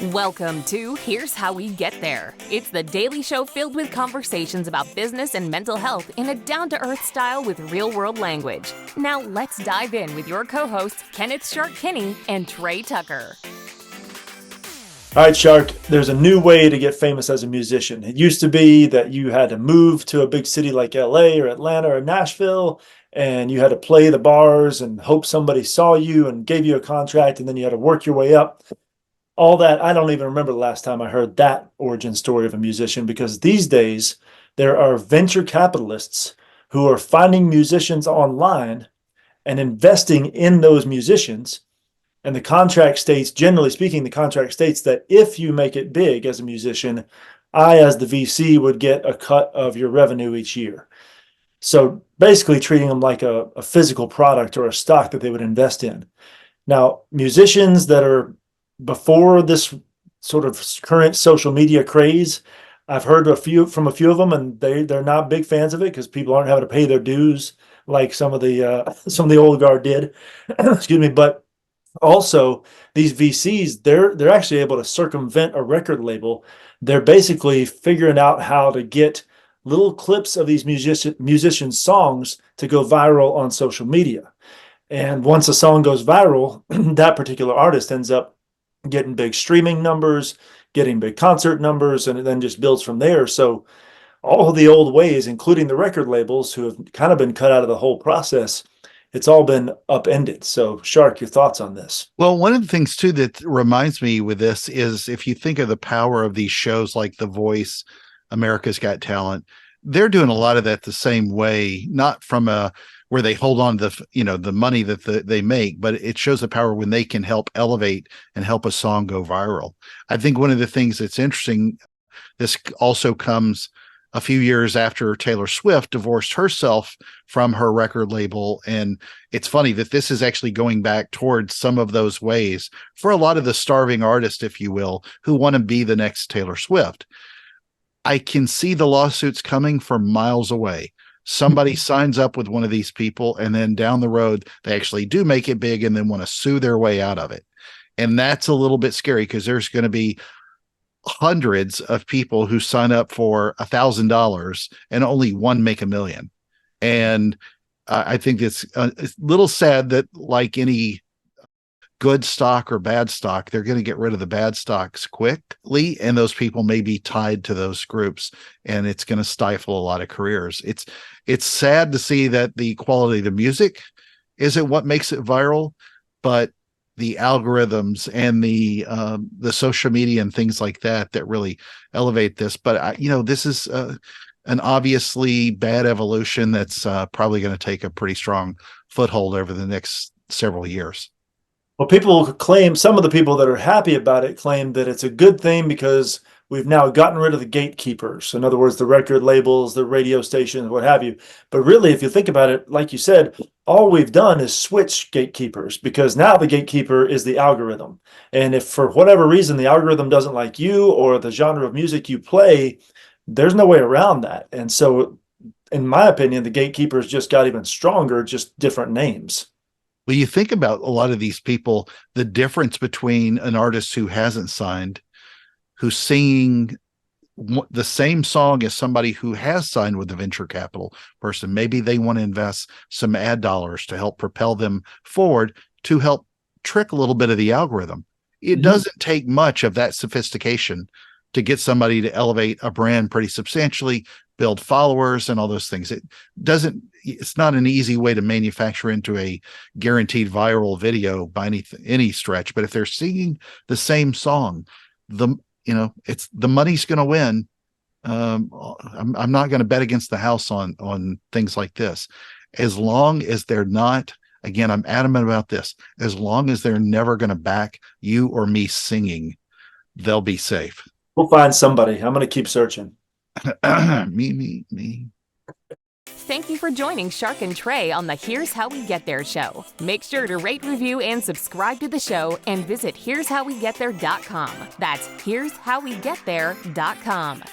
Welcome to Here's How We Get There. It's the daily show filled with conversations about business and mental health in a down-to-earth style with real-world language. Now let's dive in with your co-hosts, Kenneth Shark Kinney and Trey Tucker. All right, Shark, there's a new way to get famous as a musician. It used to be that you had to move to a big city like LA or Atlanta or Nashville, and you had to play the bars and hope somebody saw you and gave you a contract, and then you had to work your way up. All that, I don't even remember the last time I heard that origin story of a musician, because these days there are venture capitalists who are finding musicians online and investing in those musicians. And the contract states, generally speaking, the contract states that if you make it big as a musician, I, as the VC, would get a cut of your revenue each year. So basically treating them like a physical product or a stock that they would invest in. Now, musicians that are before this sort of current social media craze, I've heard from a few of them, and they're not big fans of it because people aren't having to pay their dues like some of the old guard did. Excuse me, but also these VCs, they're actually able to circumvent a record label. They're basically figuring out how to get little clips of these musicians' songs to go viral on social media. And once a song goes viral, that particular artist ends up getting big streaming numbers, getting big concert numbers, and it then just builds from there. So all of the old ways, including the record labels who have kind of been cut out of the whole process, it's all been upended. So Shark, your thoughts on this? Well, one of the things too that reminds me with this is if you think of the power of these shows like The Voice, America's Got Talent, they're doing a lot of that the same way, not from where they hold on to the money that they make, but it shows the power when they can help elevate and help a song go viral. I think one of the things that's interesting, this also comes a few years after Taylor Swift divorced herself from her record label. And it's funny that this is actually going back towards some of those ways for a lot of the starving artists, if you will, who want to be the next Taylor Swift. I can see the lawsuits coming from miles away. Somebody signs up with one of these people, and then down the road, they actually do make it big and then want to sue their way out of it. And that's a little bit scary because there's going to be hundreds of people who sign up for $1,000 and only one make $1 million. And I think it's a little sad that, like any good stock or bad stock, they're going to get rid of the bad stocks quickly, and those people may be tied to those groups, and it's going to stifle a lot of careers. It's sad to see that the quality of the music isn't what makes it viral, but the algorithms and the social media and things like that really elevate this. But this is an obviously bad evolution that's probably going to take a pretty strong foothold over the next several years. Well, people claim, some of the people that are happy about it claim that it's a good thing because we've now gotten rid of the gatekeepers. In other words, the record labels, the radio stations, what have you. But really, if you think about it, like you said, all we've done is switch gatekeepers, because now the gatekeeper is the algorithm. And if for whatever reason the algorithm doesn't like you or the genre of music you play, there's no way around that. And so, in my opinion, the gatekeepers just got even stronger, just different names. Well, you think about a lot of these people, the difference between an artist who hasn't signed, who's singing the same song as somebody who has signed with a venture capital person. Maybe they want to invest some ad dollars to help propel them forward, to help trick a little bit of the algorithm. It doesn't take much of that sophistication to get somebody to elevate a brand pretty substantially, build followers and all those things. It's not an easy way to manufacture into a guaranteed viral video by any stretch. But if they're singing the same song, it's the money's going to win. I'm not going to bet against the house on things like this, as long as they're not. Again, I'm adamant about this. As long as they're never going to back you or me singing, they'll be safe. We'll find somebody. I'm going to keep searching. Me. Thank you for joining Shark and Trey on the Here's How We Get There show. Make sure to rate, review, and subscribe to the show, and visit here'showwegetthere.com. That's here'showwegetthere.com.